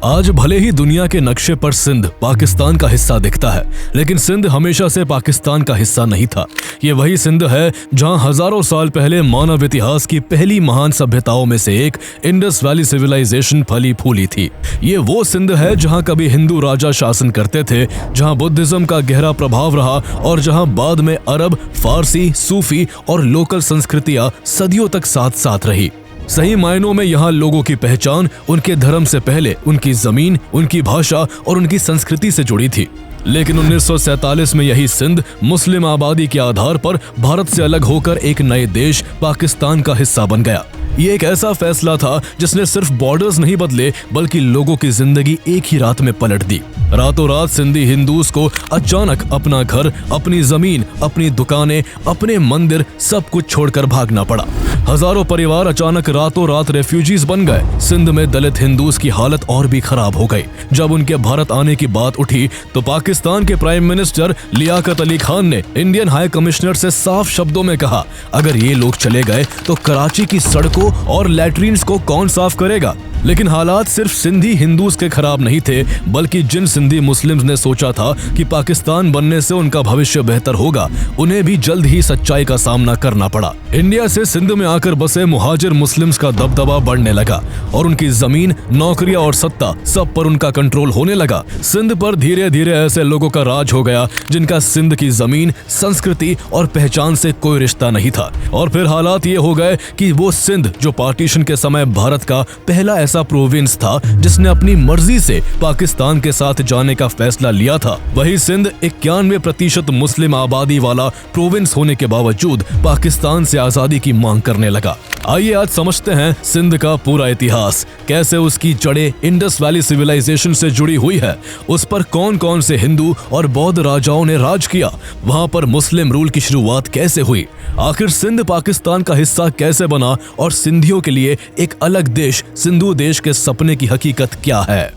आज भले ही दुनिया के नक्शे पर सिंध पाकिस्तान का हिस्सा दिखता है, लेकिन सिंध हमेशा से पाकिस्तान का हिस्सा नहीं था। ये वही सिंध है जहां हजारों साल पहले मानव इतिहास की पहली महान सभ्यताओं में से एक इंडस वैली सिविलाइजेशन फली फूली थी। ये वो सिंध है जहां कभी हिंदू राजा शासन करते थे, जहां बुद्धिज्म का गहरा प्रभाव रहा और जहां बाद में अरब, फारसी, सूफी और लोकल संस्कृतियां सदियों तक साथ साथ रही। सही मायनों में यहाँ लोगों की पहचान उनके धर्म से पहले उनकी जमीन, उनकी भाषा और उनकी संस्कृति से जुड़ी थी। लेकिन 1947 में यही सिंध मुस्लिम आबादी के आधार पर भारत से अलग होकर एक नए देश पाकिस्तान का हिस्सा बन गया। ये एक ऐसा फैसला था जिसने सिर्फ बॉर्डर्स नहीं बदले बल्कि लोगों की जिंदगी एक ही रात में पलट दी। रातों रात सिंधी हिंदूज को अचानक अपना घर, अपनी जमीन, अपनी दुकानें, अपने मंदिर सब कुछ छोड़कर भागना पड़ा। हजारों परिवार अचानक रातों रात रेफ्यूजीज बन गए। सिंध में दलित हिंदूज की हालत और भी खराब हो गई। जब उनके भारत आने की बात उठी तो पाकिस्तान के प्राइम मिनिस्टर लियाकत अली खान ने इंडियन हाई कमिश्नर से साफ शब्दों में कहा, अगर ये लोग चले गए तो कराची की सड़कों और लैट्रिन्स को कौन साफ करेगा। लेकिन हालात सिर्फ सिंधी हिंदूज के खराब नहीं थे, बल्कि जिन सिंधी मुस्लिम्स ने सोचा था कि पाकिस्तान बनने से उनका भविष्य बेहतर होगा, उन्हें भी जल्द ही सच्चाई का सामना करना पड़ा। इंडिया से सिंध में आकर बसे मुहाजिर मुस्लिम्स का दबदबा बढ़ने लगा और उनकी जमीन, नौकरियां और सत्ता सब पर उनका कंट्रोल होने लगा। सिंध पर धीरे धीरे ऐसे लोगों का राज हो गया जिनका सिंध की जमीन, संस्कृति और पहचान से कोई रिश्ता नहीं था। और फिर हालात ये हो गए कि वो सिंध जो पार्टीशन के समय भारत का पहला ऐसा प्रोविंस था जिसने अपनी मर्जी से पाकिस्तान के साथ जाने का फैसला लिया था, वही सिंध 91% मुस्लिम आबादी वाला प्रोविंस होने के बावजूद पाकिस्तान से आजादी की मांग करने लगा। आइए आज समझते हैं सिंध का पूरा इतिहास, कैसे उसकी जड़ें इंडस वैली सिविलाइजेशन से जुड़ी हुई है, उस पर कौन कौन से हिंदू और बौद्ध राजाओं ने राज किया, वहां पर मुस्लिम रूल की शुरुआत कैसे हुई, आखिर सिंध पाकिस्तान का हिस्सा कैसे बना और सिंधियों के लिए एक अलग देश, सिंधु देश के सपने की हकीकत क्या है।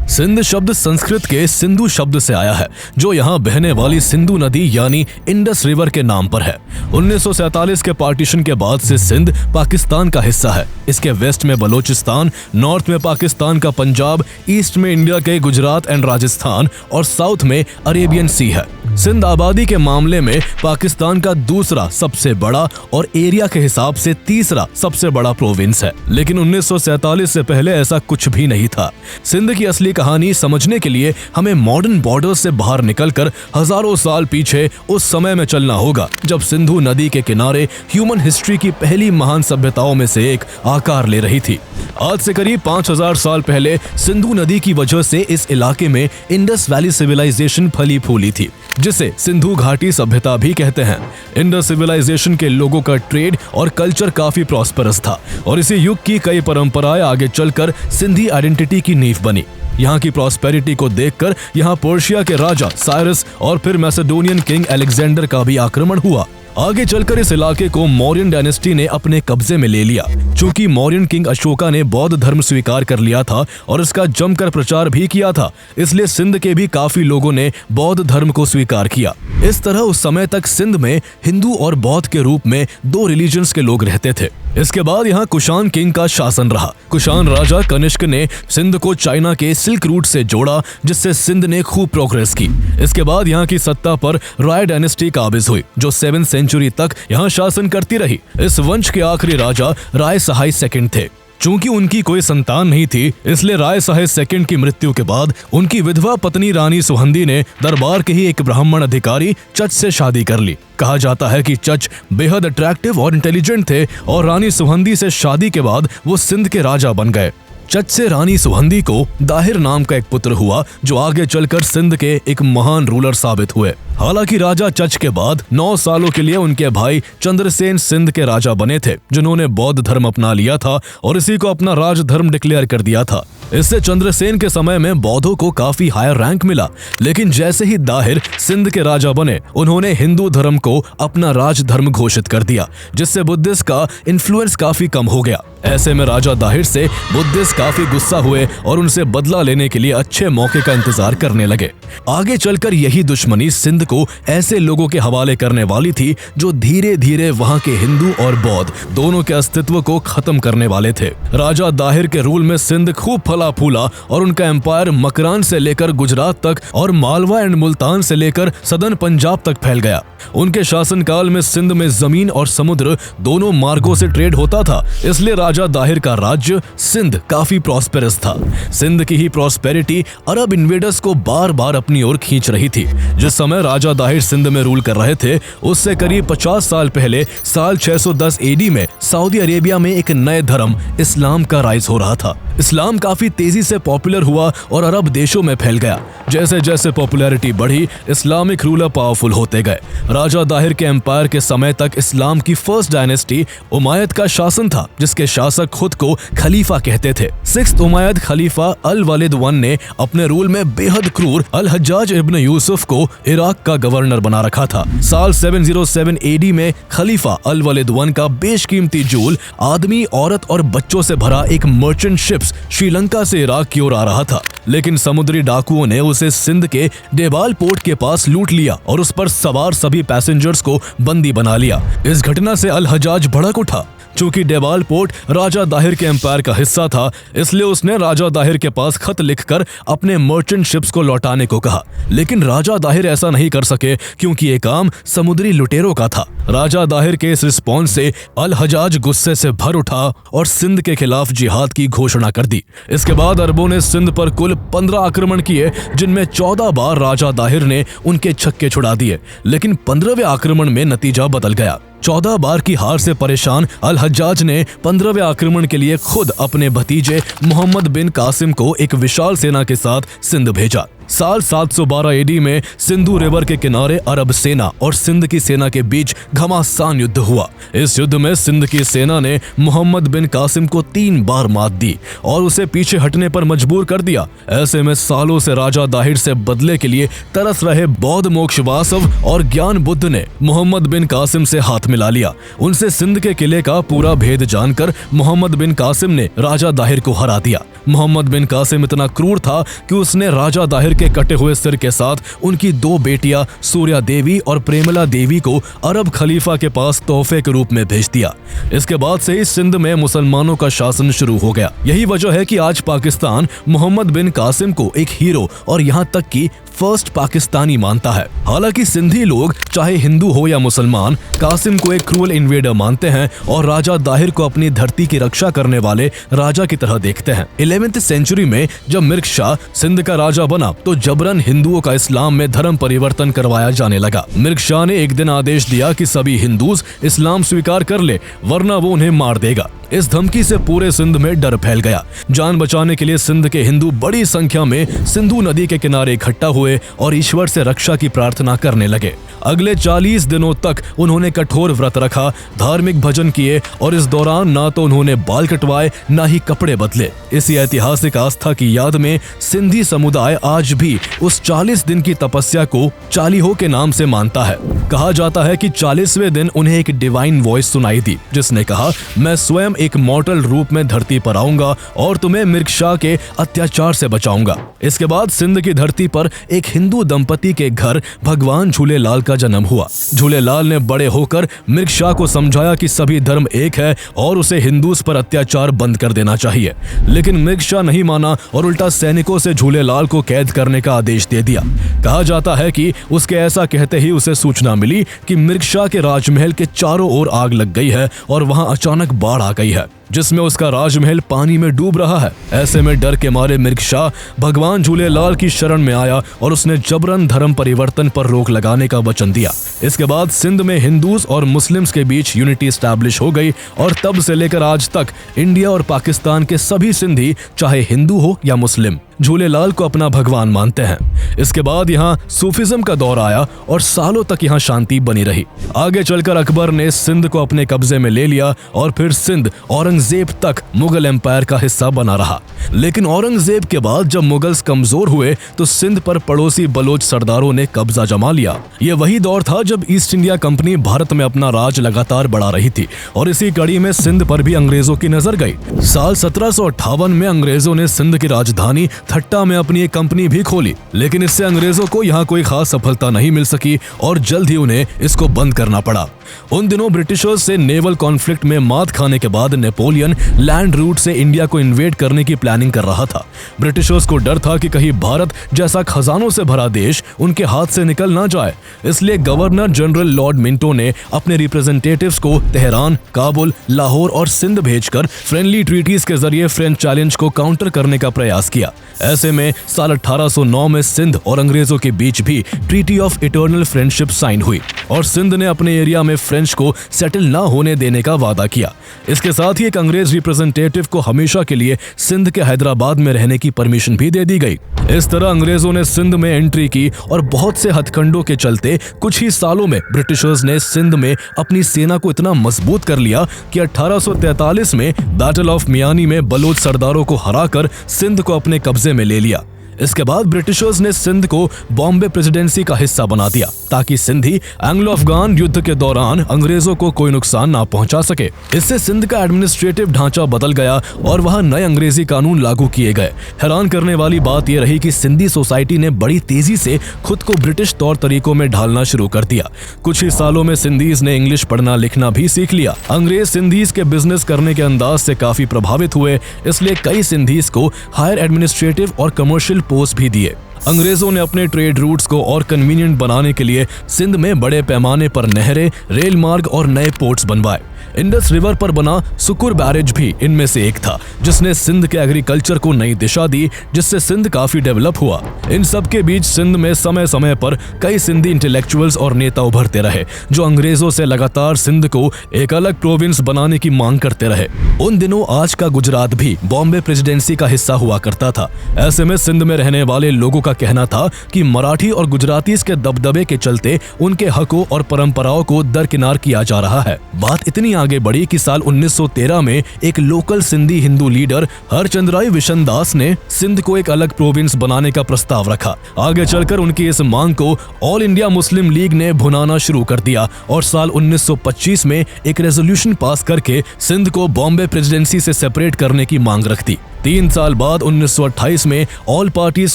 सिंध शब्द संस्कृत के सिंधु शब्द से आया है, जो यहाँ बहने वाली सिंधु नदी यानी इंडस रिवर के नाम पर है। 1947 के पार्टीशन के बाद से सिंध पाकिस्तान का हिस्सा है। इसके वेस्ट में बलोचिस्तान, नॉर्थ में पाकिस्तान का पंजाब, ईस्ट में इंडिया के गुजरात एंड राजस्थान और साउथ में अरेबियन सी है। सिंध आबादी के मामले में पाकिस्तान का दूसरा सबसे बड़ा और एरिया के हिसाब से तीसरा सबसे बड़ा प्रोविंस है। लेकिन 1947 से पहले ऐसा कुछ भी नहीं था। सिंध की असली कहानी समझने के लिए हमें मॉडर्न बॉर्डर से बाहर निकलकर हजारों साल पीछे उस समय में चलना होगा जब सिंधु नदी के किनारे ह्यूमन हिस्ट्री की पहली महान सभ्यताओं में से एक आकार ले रही थी। आज से करीब 5000 साल पहले सिंधु नदी की वजह से इस इलाके में इंडस वैली सिविलाइजेशन फली फूली थी, जिसे सिंधु घाटी सभ्यता भी कहते हैं। इंडस सिविलाइजेशन के लोगों का ट्रेड और कल्चर काफी प्रॉस्परस था और इसी युग की कई परंपराएं आगे चलकर सिंधी आइडेंटिटी की नींव बनी। यहाँ की प्रॉस्पेरिटी को देखकर यहाँ पर्शिया के राजा साइरस और फिर मैसेडोनियन किंग अलेक्जेंडर का भी आक्रमण हुआ। आगे चलकर इस इलाके को मौर्यन डायनेस्टी ने अपने कब्जे में ले लिया। चूंकि मौर्यन किंग अशोका ने बौद्ध धर्म स्वीकार कर लिया था और इसका जमकर प्रचार भी किया था, इसलिए सिंध के भी काफी लोगों ने बौद्ध धर्म को स्वीकार किया। इस तरह उस समय तक सिंध में हिंदू और बौद्ध के रूप में दो रिलीजन्स के लोग रहते थे। इसके बाद यहाँ कुषाण किंग का शासन रहा। कुषाण राजा कनिष्क ने सिंध को चाइना के सिल्क रूट से जोड़ा, जिससे सिंध ने खूब प्रोग्रेस की। इसके बाद यहाँ की सत्ता पर राय डायनेस्टी काबिज हुई, जो 7वीं सेंचुरी तक यहाँ शासन करती रही। इस वंश के आखिरी राजा राय सहाय सेकंड थे। चूंकि उनकी कोई संतान नहीं थी, इसलिए राय साहेब सेकंड की मृत्यु के बाद उनकी विधवा पत्नी रानी सुहंदी ने दरबार के ही एक ब्राह्मण अधिकारी चच से शादी कर ली। कहा जाता है कि चच बेहद अट्रैक्टिव और इंटेलिजेंट थे और रानी सुहंदी से शादी के बाद वो सिंध के राजा बन गए। चच से रानी सुहंदी को दाहिर नाम का एक पुत्र हुआ, जो आगे चलकर सिंध के एक महान रूलर साबित हुए। हालांकि राजा चच के बाद 9 सालों के लिए उनके भाई चंद्रसेन सिंध के राजा बने थे, जिन्होंने बौद्ध धर्म अपना लिया था और इसी को अपना राज धर्म डिक्लेयर कर दिया था। इससे चंद्रसेन के समय में बौद्धों को काफी हायर रैंक मिला। लेकिन जैसे ही दाहिर सिंध के राजा बने, उन्होंने हिंदू धर्म को अपना राज धर्म घोषित कर दिया, जिससे बुद्धिस्ट का इन्फ्लुएंस काफी कम हो गया। ऐसे में राजा दाहिर से बुद्धिस्ट काफी गुस्सा हुए और उनसे बदला लेने के लिए अच्छे मौके का इंतजार करने लगे। आगे चलकर यही दुश्मनी सिंध सिंध को ऐसे लोगों के हवाले करने वाली थी जो धीरे धीरे वहां के हिंदू और बौद्ध दोनों के अस्तित्व को खत्म करने वाले थे। राजा दाहिर के रूल में सिंध खूब फला फूला और उनका एम्पायर मकरान से लेकर गुजरात तक और मालवा एंड मुल्तान से लेकर सदर्न पंजाब तक फैल गया। उनके शासनकाल में सिंध में जमीन और समुद्र दोनों मार्गों से ट्रेड होता था, इसलिए राजा दाहिर का राज्य सिंध काफी प्रॉस्पेरस था। सिंध की ही प्रॉस्पेरिटी अरब इन्वेडर्स को बार बार अपनी ओर खींच रही थी। जिस समय राजा दाहिर सिंध में रूल कर रहे थे उससे करीब 50 साल पहले साल 610 एडी में सऊदी अरेबिया में एक नए धर्म इस्लाम का राइज हो रहा था। इस्लाम काफी तेजी से पॉपुलर हुआ और अरब देशों में फैल गया। जैसे जैसे पॉपुलैरिटी बढ़ी इस्लामिक रूलर पावरफुल होते गए। राजा दाहिर के एम्पायर के समय तक इस्लाम की फर्स्ट डायनेस्टी उमैयद का शासन था, जिसके शासक खुद को खलीफा कहते थे। 6th उमैयद खलीफा अल वलीद वन ने अपने रूल में बेहद क्रूर अल हज्जाज इब्न यूसुफ को इराक का गवर्नर बना रखा था। साल 707 एडी में खलीफा अल वलीद वन का बेशकीमती जूल आदमी, औरत और बच्चों से भरा एक मर्चेंट शिप्स श्रीलंका से इराक की ओर आ रहा था, लेकिन समुद्री डाकुओं ने उसे सिंध के डेबाल पोर्ट के पास लूट लिया और उस पर सवार सभी पैसेंजर्स को बंदी बना लिया। इस घटना से अल हज्जाज भड़क उठा। चूंकि डेबाल पोर्ट राजा दाहिर के एम्पायर का हिस्सा था, इसलिए उसने राजा दाहिर के पास खत लिखकर अपने मर्चेंट शिप्स को लौटाने को कहा, लेकिन राजा दाहिर ऐसा नहीं कर सके क्योंकि ये काम समुद्री लुटेरों का था। राजा दाहिर के इस रिस्पॉन्स से अल हज्जाज गुस्से से भर उठा और सिंध के खिलाफ जिहाद की घोषणा कर दी। इसके बाद अरबों ने सिंध पर कुल 15 आक्रमण किए, जिनमें 14 बार राजा दाहिर ने उनके छक्के छुड़ा दिए, लेकिन 15वें आक्रमण में नतीजा बदल गया। 14 बार की हार से परेशान अल हज्जाज ने 15वें आक्रमण के लिए खुद अपने भतीजे मोहम्मद बिन कासिम को एक विशाल सेना के साथ सिंध भेजा। साल 712 एडी में सिंधु रिवर के किनारे अरब सेना और सिंध की सेना के बीच घमासान युद्ध हुआ। इस युद्ध में सिंध की सेना ने मोहम्मद बिन कासिम को 3 बार मात दी और उसे पीछे हटने पर मजबूर कर दिया। ऐसे में सालों से राजा दाहिर से बदले के लिए तरस रहे बौद्ध मोक्ष वासव और ज्ञान बुद्ध ने मोहम्मद बिन कासिम से हाथ मिला लिया। उनसे सिंध के किले का पूरा भेद जानकर मोहम्मद बिन कासिम ने राजा दाहिर को हरा दिया। मोहम्मद बिन कासिम इतना क्रूर था कि उसने राजा दाहिर के कटे हुए सिर के साथ उनकी 2 बेटियां सूर्या देवी और प्रेमला देवी को अरब खलीफा के पास तोहफे के रूप में भेज दिया। इसके बाद से ही सिंध में मुसलमानों का शासन शुरू हो गया। यही वजह है कि आज पाकिस्तान मोहम्मद बिन कासिम को एक हीरो और यहाँ तक कि फर्स्ट पाकिस्तानी मानता है। हालांकि सिंधी लोग चाहे हिंदू हो या मुसलमान कासिम को एक क्रूअल इन्वेडर मानते हैं और राजा दाहिर को अपनी धरती की रक्षा करने वाले राजा की तरह देखते हैं। 11वीं सेंचुरी में जब मिर्ग शाह सिंध का राजा बना तो जबरन हिंदुओं का इस्लाम में धर्म परिवर्तन करवाया जाने लगा। मिर्ग शाह ने एक दिन आदेश दिया कि सभी हिंदूज इस्लाम स्वीकार कर ले वरना वो उन्हें मार देगा। इस धमकी से पूरे सिंध में डर फैल गया। जान बचाने के लिए सिंध के हिंदू बड़ी संख्या में सिंधु नदी के किनारे इकट्ठा हुए और ईश्वर से रक्षा की प्रार्थना करने लगे। अगले 40 दिनों तक उन्होंने कठोर व्रत रखा, धार्मिक भजन किए और इस दौरान ना तो उन्होंने बाल कटवाए ना ही कपड़े बदले। इसी ऐतिहासिक आस्था की याद में सिंधी समुदाय आज भी उस 40 दिन की तपस्या को चालीहो के नाम से मानता है। कहा जाता है कि 40वें दिन उन्हें एक डिवाइन वॉइस सुनाई दी जिसने कहा, मैं स्वयं एक मॉर्टल रूप में धरती पर आऊंगा और तुम्हें मिर्ग शाह के अत्याचार से बचाऊंगा। इसके बाद सिंध की धरती पर एक हिंदू दंपति के घर भगवान झूलेलाल का जन्म हुआ। झूलेलाल ने बड़े होकर मिर्ग शाह को समझाया कि सभी धर्म एक है और उसे हिंदूस पर अत्याचार बंद कर देना चाहिए, लेकिन मिर्ग शाह नहीं माना और उल्टा सैनिकों से झूलेलाल को कैद करने का आदेश दे दिया। कहा जाता है कि उसके ऐसा कहते ही उसे सूचना मिली कि मिर्ग शाह के राजमहल के चारों ओर आग लग गई है और वहां अचानक बाढ़ आ गई है जिसमें उसका राजमहल पानी में डूब रहा है। ऐसे में डर के मारे मिर्ग शाह भगवान झूलेलाल की शरण में आया और उसने जबरन धर्म परिवर्तन पर रोक लगाने का वचन दिया। इसके बाद सिंध में हिंदूज और मुस्लिम्स के बीच यूनिटी स्टैब्लिश हो गई और तब से लेकर आज तक इंडिया और पाकिस्तान के सभी सिंधी चाहे हिंदू हो या मुस्लिम झूलेलाल को अपना भगवान मानते हैं। इसके बाद यहाँ सूफिज्म का दौर आया और सालों तक यहाँ शांति बनी रही। आगे चलकर अकबर ने सिंध को अपने कब्जे में ले लिया और फिर सिंध औरंगजेब तक मुगल एम्पायर का हिस्सा बना रहा। लेकिन औरंगजेब के बाद जब मुगल्स कमजोर हुए तो सिंध पर पड़ोसी बलोच सरदारों ने कब्जा जमा लिया। ये वही दौर था जब ईस्ट इंडिया कंपनी भारत में अपना राज लगातार बढ़ा रही थी और इसी कड़ी में सिंध पर भी अंग्रेजों की नजर गई। साल 1758 में अंग्रेजों ने सिंध की राजधानी थट्टा में अपनी एक कंपनी भी खोली, लेकिन इससे अंग्रेजों को यहाँ कोई खास सफलता नहीं मिल सकी और जल्द ही उन्हें इसको बंद करना पड़ा। उन दिनों ब्रिटिशर्स से नेवल कॉन्फ्लिक्ट में मात खाने के बाद नेपोलियन लैंड रूट से इंडिया को इन्वेड करने की प्लानिंग कर रहा था। ब्रिटिशर्स को डर था कि कहीं भारत जैसा खजानों से भरा देश उनके हाथ से निकल ना जाए, इसलिए गवर्नर जनरल लॉर्ड मिंटो ने अपने रिप्रेजेंटेटिव्स को तेहरान, काबुल, लाहौर और सिंध भेजकर फ्रेंडली ट्रीटीज के जरिए फ्रेंच चैलेंज को काउंटर करने का प्रयास किया। ऐसे में साल 1809 में सिंध और अंग्रेजों के बीच भी treaty of eternal friendship sign हुई और सिंध ने अपने एरिया में फ्रेंच को सेटल ना होने देने का वादा किया। इसके साथ ही एक अंग्रेज रिप्रेजेंटेटिव को हमेशा के लिए सिंध के हैदराबाद में रहने की परमिशन भी दे दी गई। इस तरह अंग्रेजों ने सिंध में एंट्री की और बहुत से हथकंडों के चलते कुछ ही सालों में ब्रिटिशर्स ने सिंध में अपनी सेना को इतना मजबूत कर लिया कि 1843 में बैटल ऑफ मियानी में बलोच सरदारों को हराकर सिंध को अपने कब्जे में ले लिया। इसके बाद ब्रिटिशर्स ने सिंध को बॉम्बे प्रेसिडेंसी का हिस्सा बना दिया ताकि सिंधी एंग्लो अफगान युद्ध के दौरान अंग्रेजों को कोई नुकसान ना पहुंचा सके। इससे सिंध का एडमिनिस्ट्रेटिव ढांचा बदल गया और वहां नए अंग्रेजी कानून लागू किए गए। हैरान करने वाली बात यह रही कि सिंधी सोसाइटी ने बड़ी तेजी से खुद को ब्रिटिश तौर तरीकों में ढालना शुरू कर दिया। कुछ ही सालों में सिंधीज ने इंग्लिश पढ़ना लिखना भी सीख लिया। अंग्रेज सिंधीज के बिजनेस करने के अंदाज से काफी प्रभावित हुए, इसलिए कई सिंधीज को हायर एडमिनिस्ट्रेटिव और कमर्शियल पोस्ट भी दिए। अंग्रेजों ने अपने ट्रेड रूट्स को और कन्वीनियंट बनाने के लिए सिंध में बड़े पैमाने पर नहरें, रेल मार्ग और नए पोर्ट्स बनवाए। इंडस रिवर पर बना सुकुर बैरेज भी इनमें से एक था, जिसने सिंध के एग्रीकल्चर को नई दिशा दी, जिससे सिंध काफी डेवलप हुआ। इन सब के बीच सिंध में समय समय पर कई सिंधी इंटेलेक्चुअल्स और नेता उभरते रहे, जो अंग्रेजों से लगातार सिंध को एक अलग प्रोविंस बनाने की मांग करते रहे। उन दिनों आज का गुजरात भी बॉम्बे प्रेसिडेंसी का हिस्सा हुआ करता था। ऐसे में सिंध में रहने वाले लोगों का कहना था कि मराठी और गुजरातीज के दबदबे के चलते उनके हकों और परंपराओं को दरकिनार किया जा रहा है। बात इतनी आगे बढ़ी कि साल 1913 में एक लोकल सिंधी हिंदू लीडर हरचंद्राई विशनदास ने सिंध को एक अलग प्रोविंस बनाने का प्रस्ताव रखा। आगे चलकर उनकी इस मांग को ऑल इंडिया मुस्लिम लीग ने भुनाना शुरू कर दिया और साल 1925 में एक रेजोल्यूशन पास करके सिंध को बॉम्बे प्रेसिडेंसी से सेपरेट करने की मांग रख दी। 3 साल बाद 1928 में ऑल पार्टीज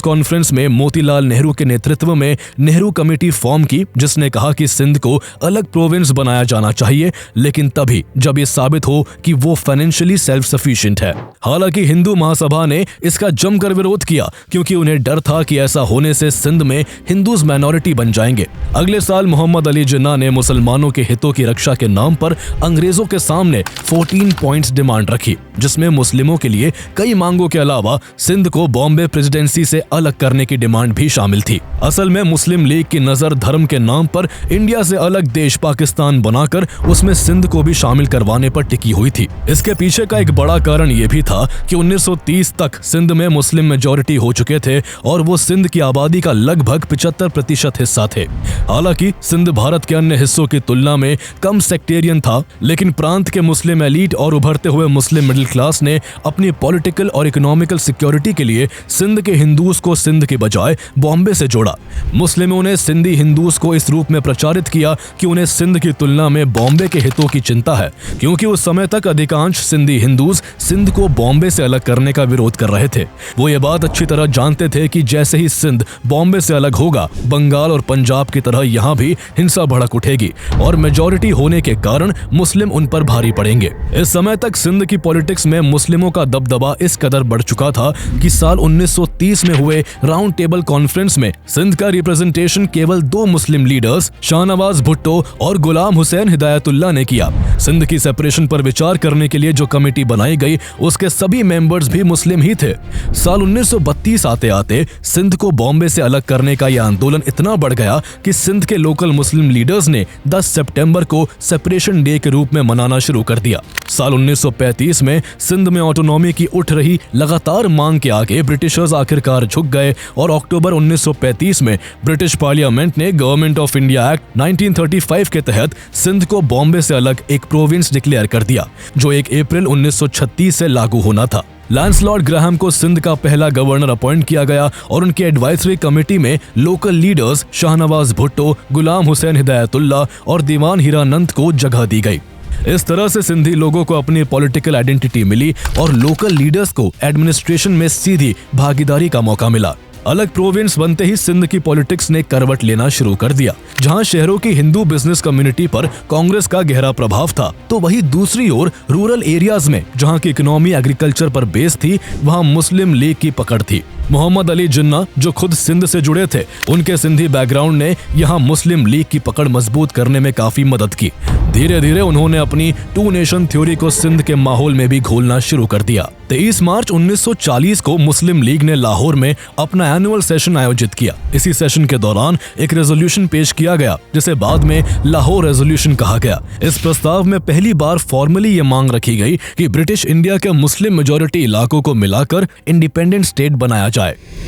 कॉन्फ्रेंस में मोतीलाल नेहरू के नेतृत्व में नेहरू कमेटी फॉर्म की, जिसने कहा कि सिंध को अलग प्रोविंस बनाया जाना चाहिए, लेकिन तभी जब ये साबित हो कि वो फाइनेंशियली सेल्फ सफिशिएंट है। हालांकि हिंदू महासभा ने इसका जमकर विरोध किया, क्योंकि उन्हें डर था कि ऐसा होने से सिंध में हिंदूज माइनॉरिटी बन जाएंगे। अगले साल मोहम्मद अली जिन्ना ने मुसलमानों के हितों की रक्षा के नाम पर अंग्रेजों के सामने 14 पॉइंट्स डिमांड रखी, जिसमें मुस्लिमों के लिए कई मांगों के अलावा सिंध को बॉम्बे प्रेसिडेंसी से अलग करने की डिमांड भी शामिल थी। असल में मुस्लिम लीग की नजर धर्म के नाम पर इंडिया से अलग देश पाकिस्तान बनाकर उसमें सिंध को भी शामिल करवाने पर टिकी हुई थी। इसके पीछे का एक बड़ा कारण यह भी था कि 1930 तक सिंध में मुस्लिम मेजॉरिटी हो चुके थे और वो सिंध की आबादी का लगभग 75% हिस्सा थे। हालांकि सिंध भारत के अन्य हिस्सों की तुलना में कम सेक्टेरियन था, लेकिन प्रांत के मुस्लिम एलीट और उभरते हुए मुस्लिम मिडिल क्लास ने अपनी पॉलिटिकल और इकोनॉमिकल सिक्योरिटी के लिए सिंध के हिंदूज को सिंध के बजाय बॉम्बे से जोड़ा। मुस्लिमों ने सिंधी हिंदूज को इस रूप में प्रचारित किया कि उन्हें सिंध की तुलना में बॉम्बे के हितों की चिंता है, क्योंकि उस समय तक अधिकांश सिंधी हिंदूज सिंध को बॉम्बे से अलग करने का विरोध कर रहे थे। वो ये बात अच्छी तरह जानते थे कि जैसे ही सिंध बॉम्बे से अलग होगा, बंगाल और पंजाब की तरह यहाँ भी हिंसा भड़क उठेगी और मेजॉरिटी होने के कारण मुस्लिम उन पर भारी पड़ेंगे। इस समय तक सिंध की पॉलिटिक्स में मुस्लिमों का दबदबा इस कदर बढ़ चुका था कि साल 1930 में हुए राउंड टेबल कॉन्फ्रेंस में सिंध का रिप्रेजेंटेशन केवल 2 मुस्लिम लीडर्स शाहनवाज भुट्टो और गुलाम हुसैन हिदायतुल्लाह ने किया। सिंध की सेपरेशन पर विचार करने के लिए जो कमेटी बनाई गई, उसके सभी मेंबर्स भी मुस्लिम ही थे। साल 1932 आते आते सिंध को बॉम्बे से अलग करने का यह आंदोलन इतना बढ़ गया कि सिंध के लोकल मुस्लिम लीडर्स ने 10 सितंबर को सेपरेशन डे के रूप में मनाना शुरू कर दिया। साल 1935 में सिंध में ऑटोनॉमी की उठ रही लगातार मांग के आगे ब्रिटिशर्स आखिरकार झुक गए और अक्टूबर 1935 में ब्रिटिश पार्लियामेंट ने गवर्नमेंट ऑफ इंडिया एक्ट 1935 के तहत सिंध को बॉम्बे से अलग एक प्रोविंस डिक्लेयर कर दिया, जो 1 अप्रैल 1936 से लागू होना था। लैंसलॉर्ड ग्राहम को सिंध का पहला गवर्नर अपॉइंट किया गया और उनके एडवाइजरी कमेटी में लोकल लीडर्स शाहनवाज भुट्टो, गुलाम हुसैन हिदायतुल्ला और दीवान हीरानंद को जगह दी गई। इस तरह से सिंधी लोगों को अपनी पॉलिटिकल आइडेंटिटी मिली और लोकल लीडर्स को एडमिनिस्ट्रेशन में सीधी भागीदारी का मौका मिला। अलग प्रोविंस बनते ही सिंध की पॉलिटिक्स ने करवट लेना शुरू कर दिया। जहां शहरों की हिंदू बिजनेस कम्युनिटी पर कांग्रेस का गहरा प्रभाव था, तो वहीं दूसरी ओर रूरल एरियाज में जहां की इकोनॉमी एग्रीकल्चर पर बेस थी, वहां मुस्लिम लीग की पकड़ थी। मोहम्मद अली जिन्ना, जो खुद सिंध से जुड़े थे, उनके सिंधी बैकग्राउंड ने यहां मुस्लिम लीग की पकड़ मजबूत करने में काफी मदद की। धीरे धीरे उन्होंने अपनी टू नेशन थ्योरी को सिंध के माहौल में भी घोलना शुरू कर दिया। 23 मार्च 1940 को मुस्लिम लीग ने लाहौर में अपना एनुअल सेशन आयोजित किया। इसी सेशन के दौरान एक रेजोल्यूशन पेश किया गया, जिसे बाद में लाहौर रेजोल्यूशन कहा गया। इस प्रस्ताव में पहली बार फॉर्मली ये मांग रखी गई कि ब्रिटिश इंडिया के मुस्लिम मेजॉरिटी इलाकों को मिलाकर इंडिपेंडेंट स्टेट बनाया जाए।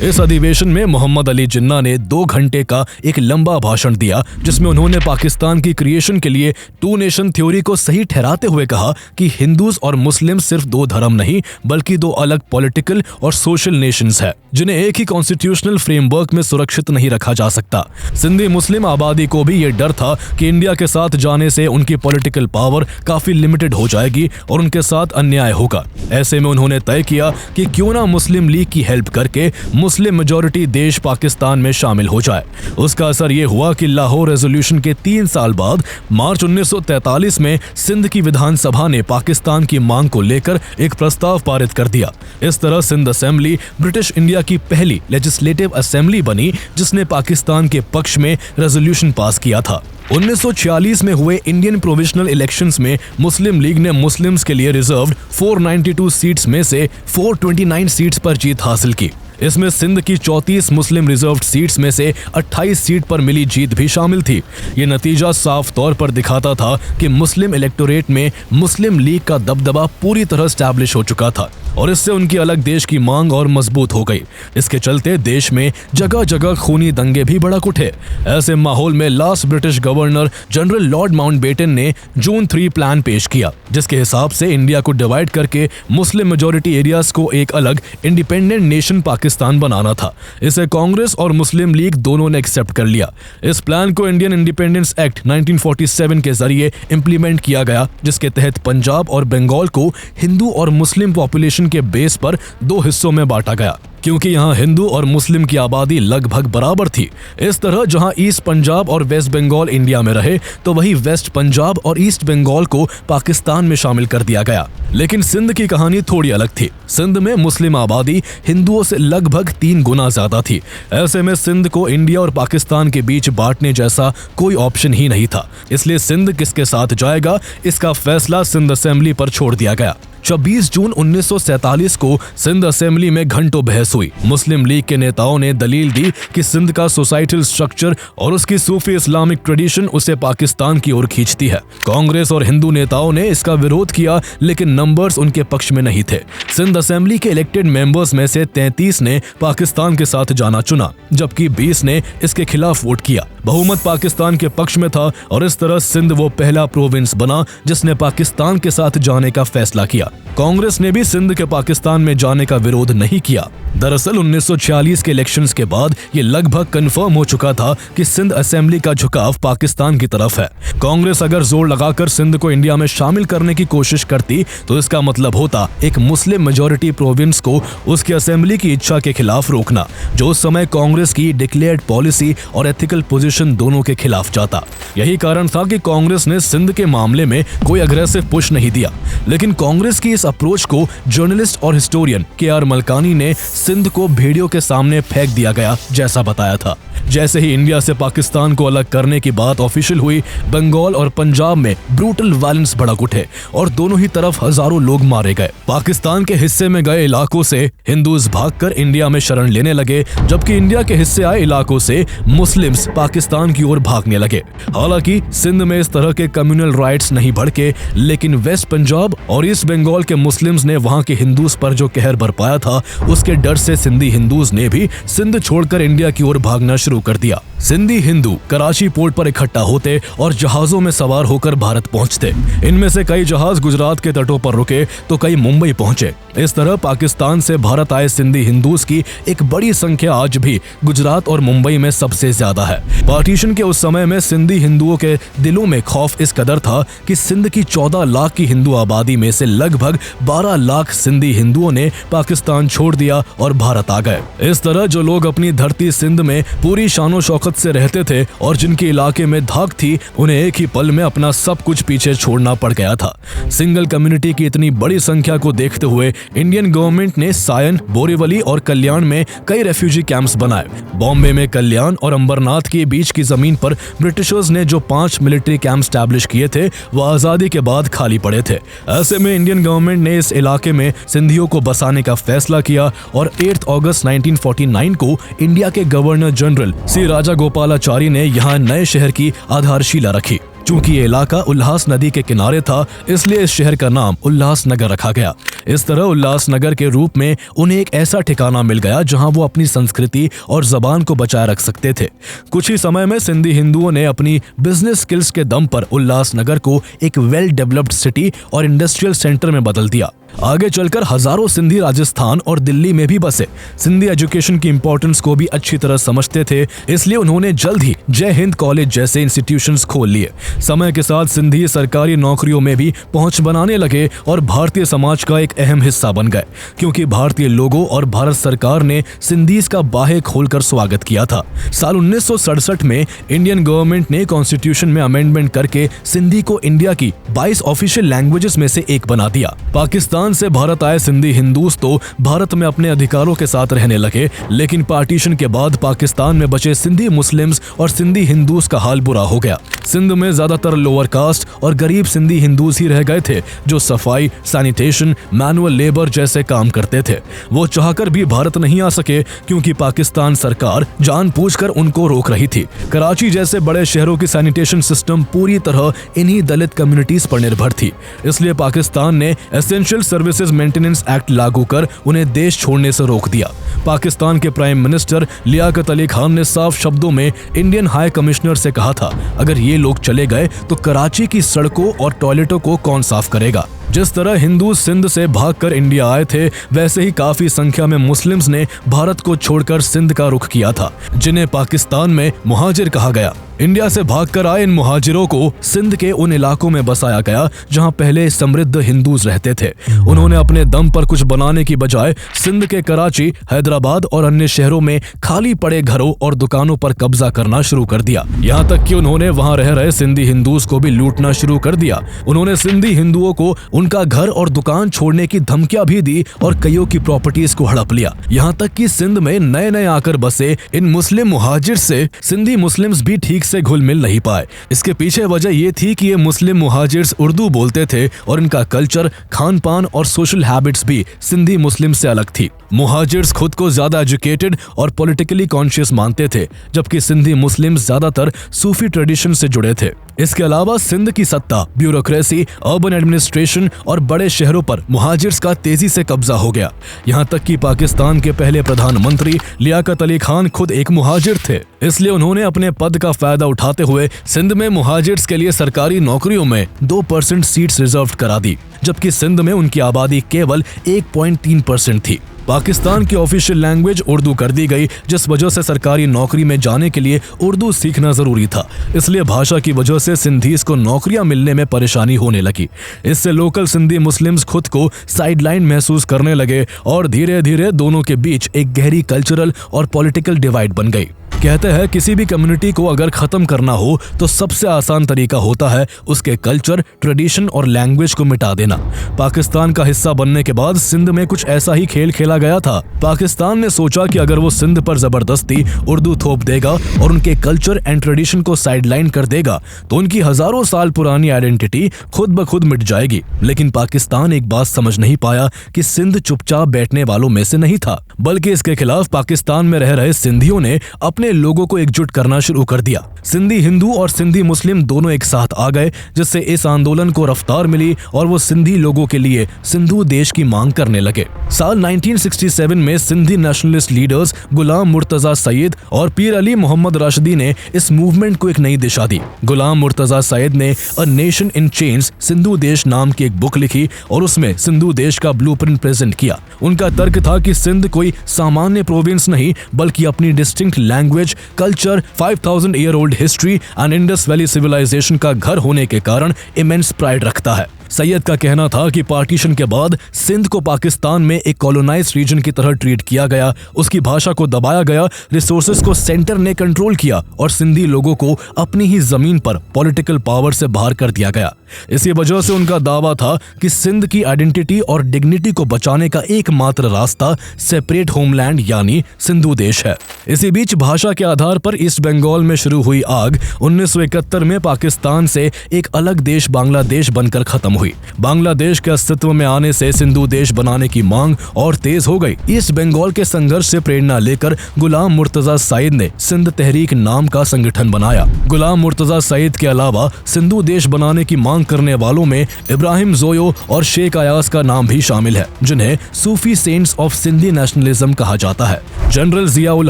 इस अधिवेशन में मोहम्मद अली जिन्ना ने 2 घंटे का एक लंबा भाषण दिया, जिसमें उन्होंने पाकिस्तान की क्रिएशन के लिए टू नेशन थ्योरी को सही ठहराते हुए कहा कि हिंदूज और मुस्लिम सिर्फ 2 धर्म नहीं, बल्कि 2 अलग पॉलिटिकल और सोशल नेशंस है, जिन्हें एक ही कॉन्स्टिट्यूशनल फ्रेमवर्क में सुरक्षित नहीं रखा जा सकता। सिंधी मुस्लिम आबादी को भी ये डर था कि इंडिया के साथ जाने से उनकी पॉलिटिकल पावर काफी लिमिटेड हो जाएगी और उनके साथ अन्याय होगा। ऐसे में उन्होंने तय किया कि क्यों ना मुस्लिम लीग की हेल्प करके मुस्लिम मेजॉरिटी देश पाकिस्तान में शामिल हो जाए। उसका असर ये हुआ कि लाहौर रेजोल्यूशन के 3 साल बाद मार्च 1943 में सिंध की विधानसभा ने पाकिस्तान की मांग को लेकर एक प्रस्ताव पारित कर दिया। इस तरह सिंध असेंबली ब्रिटिश इंडिया की पहली लेजिस्लेटिव असेंबली बनी, जिसने पाकिस्तान के पक्ष में रेजोल्यूशन पास किया था। 1946 में हुए इंडियन प्रोविजनल इलेक्शंस में मुस्लिम लीग ने मुस्लिम्स के लिए रिजर्व्ड 492 सीट्स में से 429 सीट्स पर जीत हासिल की। इसमें सिंध की 34 मुस्लिम रिजर्व्ड सीट्स में से 28 सीट पर मिली जीत भी शामिल थी। ये नतीजा साफ तौर पर दिखाता था कि मुस्लिम इलेक्टोरेट में मुस्लिम लीग का दबदबा पूरी तरह स्टैब्लिश हो चुका था और इससे उनकी अलग देश की मांग और मजबूत हो गई। इसके चलते देश में जगह जगह खूनी दंगे भी भड़क उठे। ऐसे माहौल में last British governor general Lord Mountbatten ने जून 3 प्लान पेश किया, जिसके हिसाब से इंडिया को डिवाइड करके मुस्लिम मेजॉरिटी एरियाज को एक अलग इंडिपेंडेंट नेशन पाकिस्तान बनाना था। इसे कांग्रेस और मुस्लिम लीग दोनों ने एक्सेप्ट कर लिया। इस प्लान को इंडियन इंडिपेंडेंस एक्ट 1947 के जरिए इम्प्लीमेंट किया गया, जिसके तहत पंजाब और बंगाल को हिंदू और मुस्लिम पॉपुलेशन के बेस पर 2 हिस्सों में बांटा गया, क्योंकि यहाँ हिंदू और मुस्लिम की आबादी लगभग बराबर थी। इस तरह जहाँ ईस्ट पंजाब और वेस्ट बंगाल इंडिया में रहे, तो वही वेस्ट पंजाब और ईस्ट बंगाल को पाकिस्तान में शामिल कर दिया गया। लेकिन सिंध की कहानी थोड़ी अलग थी। सिंध में मुस्लिम आबादी हिंदुओं से लगभग 3 गुना ज्यादा थी। ऐसे में सिंध को इंडिया और पाकिस्तान के बीच बांटने जैसा कोई ऑप्शन ही नहीं था। इसलिए सिंध किसके साथ जाएगा, इसका फैसला सिंध असेंबली पर छोड़ दिया गया। 26 जून 1947 को सिंध असेंबली में घंटों बहस हुई। मुस्लिम लीग के नेताओं ने दलील दी कि सिंध का सोसाइटल स्ट्रक्चर और उसकी सूफी इस्लामिक ट्रेडिशन उसे पाकिस्तान की ओर खींचती है। कांग्रेस और हिंदू नेताओं ने इसका विरोध किया, लेकिन नंबर्स उनके पक्ष में नहीं थे। सिंध असेंबली के इलेक्टेड मेंबर्स में से 33 ने पाकिस्तान के साथ जाना चुना, जबकि 20 ने इसके खिलाफ वोट किया। बहुमत पाकिस्तान के पक्ष में था और इस तरह सिंध वो पहला प्रोविंस बना जिसने पाकिस्तान के साथ जाने का फैसला किया। कांग्रेस ने भी सिंध के पाकिस्तान में जाने का विरोध नहीं किया। दरअसल 1946 के इलेक्शंस के बाद ये लगभग कंफर्म हो चुका था कि सिंध असेंबली का झुकाव पाकिस्तान की तरफ है। कांग्रेस अगर जोर लगाकर सिंध को इंडिया में शामिल करने की कोशिश करती, तो इसका मतलब होता एक मुस्लिम मेजॉरिटी प्रोविंस को उसकी असेंबली की इच्छा के खिलाफ रोकना, जो उस समय कांग्रेस की डिक्लेयर्ड पॉलिसी और एथिकल पोजीशन दोनों के खिलाफ जाता। यही कारण था कि कांग्रेस ने सिंध के मामले में कोई अग्रेसिव पुश नहीं दिया। लेकिन कांग्रेस की इस अप्रोच को जर्नलिस्ट और हिस्टोरियन के.आर. मलकानी ने सिंध को भेड़ियों के सामने फेंक दिया गया जैसा बताया था। जैसे ही इंडिया से पाकिस्तान को अलग करने की बात ऑफिशियल हुई, बंगाल और पंजाब में ब्रूटल वायलेंस भड़क उठे और दोनों ही तरफ हजारों लोग मारे गए। पाकिस्तान के हिस्से में गए इलाकों से हिंदूज भागकर इंडिया में शरण लेने लगे, जबकि इंडिया के हिस्से आए इलाकों से मुस्लिम्स पाकिस्तान की ओर भागने लगे। हालांकि सिंध में इस तरह के कम्युनल राइट्स नहीं भड़के, लेकिन वेस्ट पंजाब और ईस्ट बंगाल के मुस्लिम्स ने वहां के हिंदूज पर जो कहर बरपाया था, उसके डर से सिंधी हिंदूज ने भी सिंध छोड़कर इंडिया की ओर भागना शुरू शुरू कर दिया। सिंधी हिंदू कराची पोर्ट पर इकट्ठा होते और जहाजों में सवार होकर भारत पहुंचते। इनमें से कई जहाज गुजरात के तटों पर रुके तो कई मुंबई पहुंचे। इस तरह पाकिस्तान से भारत आए सिंधी हिंदूज की एक बड़ी संख्या आज भी गुजरात और मुंबई में सबसे ज्यादा है। पार्टीशन के उस समय में सिंधी हिंदुओं के दिलों में खौफ इस कदर था कि सिंध की 14 लाख की हिंदू आबादी में से लगभग 12 लाख सिंधी हिंदुओं ने पाकिस्तान छोड़ दिया और भारत आ गए। इस तरह जो लोग अपनी धरती सिंध में पूरी शानो शौकत से रहते थे और जिनके इलाके में धाक थी, उन्हें एक ही पल में अपना सब कुछ पीछे छोड़ना पड़ गया था। सिंगल कम्युनिटी की इतनी बड़ी संख्या को देखते हुए इंडियन गवर्नमेंट ने सायन, बोरीवली और कल्याण में कई रेफ्यूजी कैंप्स बनाए। बॉम्बे में कल्याण और अंबरनाथ के बीच की जमीन पर ब्रिटिशर्स ने जो 5 मिलिट्री कैंप स्टैब्लिश किए थे, वह आजादी के बाद खाली पड़े थे। ऐसे में इंडियन गवर्नमेंट ने इस इलाके में सिंधियों को बसाने का फैसला किया और 8 अगस्त 1949 को इंडिया के गवर्नर जनरल सी राजागोपालाचारी ने यहाँ नए शहर की आधारशिला रखी। चूंकि ये इलाका उल्लास नदी के किनारे था, इसलिए इस शहर का नाम उल्लासनगर रखा गया। इस तरह उल्लासनगर के रूप में उन्हें एक ऐसा ठिकाना मिल गया जहां वो अपनी संस्कृति और जबान को बचाए रख सकते थे। कुछ ही समय में सिंधी हिंदुओं ने अपनी बिजनेस स्किल्स के दम पर उल्लासनगर को एक वेल डेवलप्ड सिटी और इंडस्ट्रियल सेंटर में बदल दिया। आगे चलकर हजारों सिंधी राजस्थान और दिल्ली में भी बसे। सिंधी एजुकेशन की इंपॉर्टेंस को भी अच्छी तरह समझते थे, इसलिए उन्होंने जल्द ही जय हिंद कॉलेज जैसे इंस्टीट्यूशंस खोल लिए। समय के साथ सिंधी सरकारी नौकरियों में भी पहुंच बनाने लगे और भारतीय समाज का एक अहम हिस्सा बन गए, क्योंकि भारतीय लोगों और भारत सरकार ने सिंधीज का बाहे खोलकर स्वागत किया था। साल 1967 में इंडियन गवर्नमेंट ने कॉन्स्टिट्यूशन में अमेंडमेंट करके सिंधी को इंडिया की 22 ऑफिशियल लैंग्वेजेस में से एक बना दिया। पाकिस्तान से भारत आए सिंधी हिंदूज तो भारत में अपने अधिकारों के साथ रहने लगे, लेकिन पार्टीशन के बाद पाकिस्तान में बचे सिंधी मुस्लिम्स और सिंधी हिंदूज का हाल बुरा हो गया। सिंध में ज्यादातर लोअर कास्ट और गरीब सिंधी हिंदूज ही रह गए थे, जो सफाई, सैनिटेशन, मैनुअल लेबर जैसे काम करते थे। वो चाहकर भी भारत नहीं आ सके, क्योंकि पाकिस्तान सरकार जानबूझकर उनको रोक रही थी। कराची जैसे बड़े शहरों की सैनिटेशन सिस्टम पूरी तरह इन्हीं दलित कम्युनिटीज पर निर्भर थी, इसलिए पाकिस्तान ने एसेंशियल सर्विसेज मेंटेनेंस एक्ट लागू कर उन्हें देश छोड़ने से रोक दिया। पाकिस्तान के प्राइम मिनिस्टर लियाकत अली खान ने साफ शब्दों में इंडियन हाई कमिश्नर से कहा था, अगर ये लोग चले गए तो कराची की सड़कों और टॉयलेटों को कौन साफ करेगा। जिस तरह हिंदू सिंध से भागकर इंडिया आए थे, वैसे ही काफी संख्या में मुस्लिम्स ने भारत को छोड़कर सिंध का रुख किया था, जिन्हें पाकिस्तान में मुहाजिर कहा गया। इंडिया से भागकर आए इन मुहाजिरों को सिंध के उन इलाकों में बसाया गया जहां पहले समृद्ध हिंदूज रहते थे। उन्होंने अपने दम पर कुछ बनाने की बजाय सिंध के कराची, हैदराबाद और अन्य शहरों में खाली पड़े घरों और दुकानों पर कब्जा करना शुरू कर दिया। यहाँ तक कि उन्होंने वहां रह रहे सिंधी हिंदूज को भी लूटना शुरू कर दिया। उन्होंने सिंधी हिंदुओं को उनका घर और दुकान छोड़ने की धमकियां भी दी और कईयों की प्रॉपर्टीज को हड़प लिया। यहाँ तक कि सिंध में नए नए आकर बसे इन मुस्लिम मुहाजिर से सिंधी मुस्लिम्स भी ठीक से घुल मिल नहीं पाए। इसके पीछे वजह ये थी कि ये मुस्लिम मुहाजिर्स उर्दू बोलते थे और इनका कल्चर, खान पान और सोशल हैबिट्स भी सिंधी मुस्लिम से अलग थी। मुहाजिर्स खुद को ज्यादा एजुकेटेड और पॉलिटिकली कॉन्शियस मानते थे, जबकि सिंधी मुस्लिम्स ज्यादातर सूफी ट्रेडिशन से जुड़े थे। इसके अलावा सिंध की सत्ता, ब्यूरोक्रेसी, अर्बन एडमिनिस्ट्रेशन और बड़े शहरों पर मुहाजिर्स का तेजी से कब्जा हो गया। यहाँ तक कि पाकिस्तान के पहले प्रधानमंत्री लियाकत अली खान खुद एक मुहाजिर थे, इसलिए उन्होंने अपने पद का फायदा उठाते हुए सिंध में मुहाजिर्स के लिए सरकारी नौकरियों में 2% सीट्स रिजर्व करा दी, जबकि सिंध में उनकी आबादी केवल 1.3% थी। पाकिस्तान की ऑफिशियल लैंग्वेज उर्दू कर दी गई, जिस वजह से सरकारी नौकरी में जाने के लिए उर्दू सीखना जरूरी था। इसलिए भाषा की वजह से सिंधीज को नौकरियां मिलने में परेशानी होने लगी। इससे लोकल सिंधी मुस्लिम्स खुद को साइडलाइन महसूस करने लगे और धीरे धीरे दोनों के बीच एक गहरी कल्चरल और पॉलिटिकल डिवाइड बन गई। कहते हैं किसी भी कम्युनिटी को अगर खत्म करना हो तो सबसे आसान तरीका होता है उसके कल्चर, ट्रेडिशन और लैंग्वेज को मिटा देना। पाकिस्तान का हिस्सा बनने के बाद सिंध में कुछ ऐसा ही खेल खेला गया था। पाकिस्तान ने सोचा कि अगर वो सिंध पर जबरदस्ती उर्दू थोप देगा और उनके कल्चर एंड ट्रेडिशन को साइडलाइन कर देगा तो उनकी हजारों साल पुरानी आइडेंटिटी खुद ब खुद मिट जाएगी। लेकिन पाकिस्तान एक बात समझ नहीं पाया कि सिंध चुपचाप बैठने वालों में से नहीं था, बल्कि इसके खिलाफ पाकिस्तान में रह रहे सिंधियों ने अपने लोगों को एकजुट करना शुरू कर दिया। सिंधी हिंदू और सिंधी मुस्लिम दोनों एक साथ आ गए, जिससे इस आंदोलन को रफ्तार मिली और वो सिंधी लोगों के लिए सिंधु देश की मांग करने लगे। साल 1967 में सिंधी नेशनलिस्ट लीडर्स गुलाम मुर्तजा सईद और पीर अली मोहम्मद राशिदी ने इस मूवमेंट को एक नई दिशा दी। गुलाम मुर्तजा सईद ने a nation in change Sindhu देश नाम की एक बुक लिखी और उसमें सिंधु देश का ब्लूप्रिंट प्रेजेंट किया। उनका तर्क था कि सिंध कोई सामान्य प्रोविंस नहीं, बल्कि अपनी distinct language, culture, 5000 year old history and Indus valley civilisation का घर होने के कारण इमेंस प्राइड रखता है। सैयद का कहना था कि पार्टीशन के बाद सिंध को पाकिस्तान में एक कॉलोनाइज्ड रीजन की तरह ट्रीट किया गया, उसकी भाषा को दबाया गया, रिसोर्सेज को सेंटर ने कंट्रोल किया और सिंधी लोगों को अपनी ही जमीन पर पॉलिटिकल पावर से बाहर कर दिया गया। इसी वजह से उनका दावा था कि सिंध की आइडेंटिटी और डिग्निटी को बचाने का एकमात्र रास्ता सेपरेट होमलैंड यानी सिंधु देश है। इसी बीच भाषा के आधार पर ईस्ट बंगाल में शुरू हुई आग 1971 में पाकिस्तान से एक अलग देश बांग्लादेश बनकर खत्म हुई। बांग्लादेश के अस्तित्व में आने से सिंधु देश बनाने की मांग और तेज हो गई। ईस्ट बंगाल के संघर्ष से प्रेरणा लेकर गुलाम मुर्तजा सईद ने सिंध तहरीक नाम का संगठन बनाया। गुलाम मुर्तजा सईद के अलावा सिंधु देश बनाने की मांग करने वालों में इब्राहिम जोयो और शेख अयाज का नाम भी शामिल है, जिन्हें सूफी सेंट्स ऑफ सिंधी नेशनलिज्म कहा जाता है। जनरल जिया उल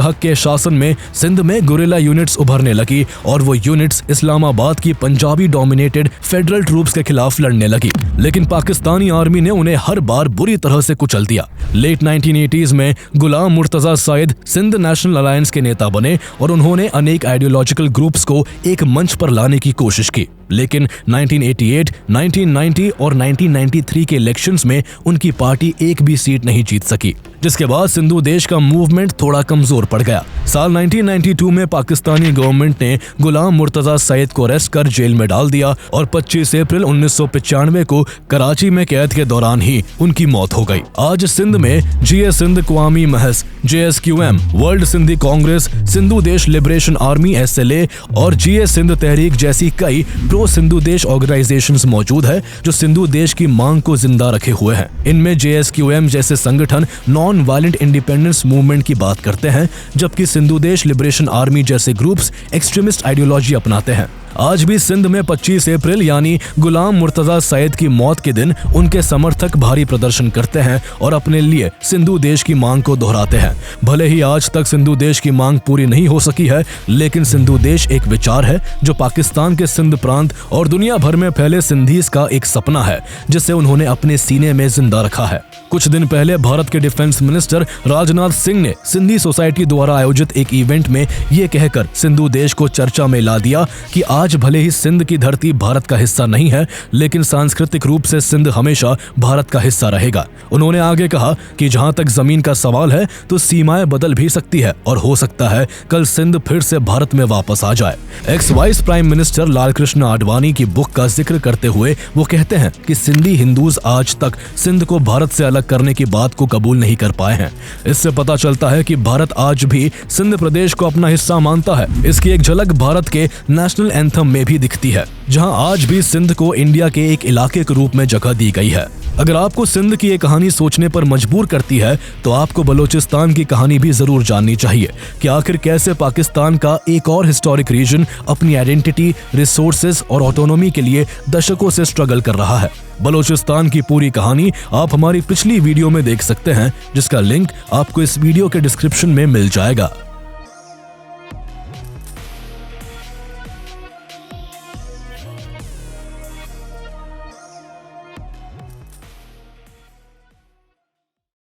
हक के शासन में सिंध में गुरिल्ला यूनिट्स उभरने लगी और वो यूनिट्स इस्लामाबाद की पंजाबी डोमिनेटेड फेडरल ट्रूप्स के खिलाफ लड़ने लगी, लेकिन पाकिस्तानी आर्मी ने उन्हें हर बार बुरी तरह से कुचल दिया। लेट 1980s में गुलाम मुर्तजा सईद सिंध नेशनल अलायंस के नेता बने और उन्होंने अनेक आइडियोलॉजिकल ग्रुप्स को एक मंच पर लाने की कोशिश की, लेकिन 1988, 1990 और 1993 के इलेक्शंस में उनकी पार्टी एक भी सीट नहीं जीत सकी, जिसके बाद सिंधु देश का मूवमेंट थोड़ा कमजोर पड़ गया। साल 1992 में पाकिस्तानी गवर्नमेंट ने गुलाम मुर्तजा सईद को अरेस्ट कर जेल में डाल दिया और 25 अप्रैल 1995 को कराची में कैद के दौरान ही उनकी मौत हो गई। आज सिंध में जीए सिंध कवामी महज, JSQM, वर्ल्ड सिंधी कांग्रेस, सिंधु देश लिबरेशन आर्मी SLA और जीए सिंध तहरीक जैसी कई प्रो सिंधु देश ऑर्गेनाइजेशंस मौजूद है जो सिंधु देश की मांग को जिंदा रखे हुए हैं। इनमें JSQM जैसे संगठन नॉन वायलेंट इंडिपेंडेंस मूवमेंट की बात करते हैं, जबकि सिंधु देश लिबरेशन आर्मी जैसे ग्रुप्स एक्सट्रीमिस्ट आइडियोलॉजी अपनाते हैं। आज भी सिंध में 25 अप्रैल यानी गुलाम मुर्तजा सईद की मौत के दिन उनके समर्थक भारी प्रदर्शन करते हैं और अपने लिए सिंधु देश की मांग को दोहराते हैं। भले ही आज तक सिंधु देश की मांग पूरी नहीं हो सकी है, लेकिन सिंधु देश एक विचार है जो पाकिस्तान के सिंध प्रांत और दुनिया भर में फैले सिंधीज का एक सपना है, जिसे उन्होंने अपने सीने में जिंदा रखा है। कुछ दिन पहले भारत के डिफेंस मिनिस्टर राजनाथ सिंह ने सिंधी सोसाइटी द्वारा आयोजित एक इवेंट में ये कहकर सिंधु देश को चर्चा में ला दिया कि आज भले ही सिंध की धरती भारत का हिस्सा नहीं है, लेकिन सांस्कृतिक रूप से सिंध हमेशा भारत का हिस्सा रहेगा। उन्होंने आगे कहा कि जहां तक जमीन का सवाल है तो सीमाएं बदल भी सकती है और हो सकता है कल सिंध फिर से भारत में वापस आ जाए। X vice prime minister Lal Krishna Advani की बुक का जिक्र करते हुए वो कहते हैं कि सिंधी हिंदूज आज तक सिंध को भारत से अलग करने की बात को कबूल नहीं कर पाए हैं। इससे पता चलता है कि भारत आज भी सिंध प्रदेश को अपना हिस्सा मानता है। इसकी एक झलक भारत के नेशनल एंथम में भी दिखती है, जहां आज भी सिंध को इंडिया के एक इलाके के रूप में जगह दी गई है। अगर आपको सिंध की ये कहानी सोचने पर मजबूर करती है तो आपको बलोचिस्तान की कहानी भी जरूर जाननी चाहिए कि आखिर कैसे पाकिस्तान का एक और हिस्टोरिक रीजन अपनी आइडेंटिटी, रिसोर्सेज और ऑटोनॉमी के लिए दशकों से स्ट्रगल कर रहा है। बलोचिस्तान की पूरी कहानी आप हमारी पिछली वीडियो में देख सकते हैं, जिसका लिंक आपको इस वीडियो के डिस्क्रिप्शन में मिल जाएगा।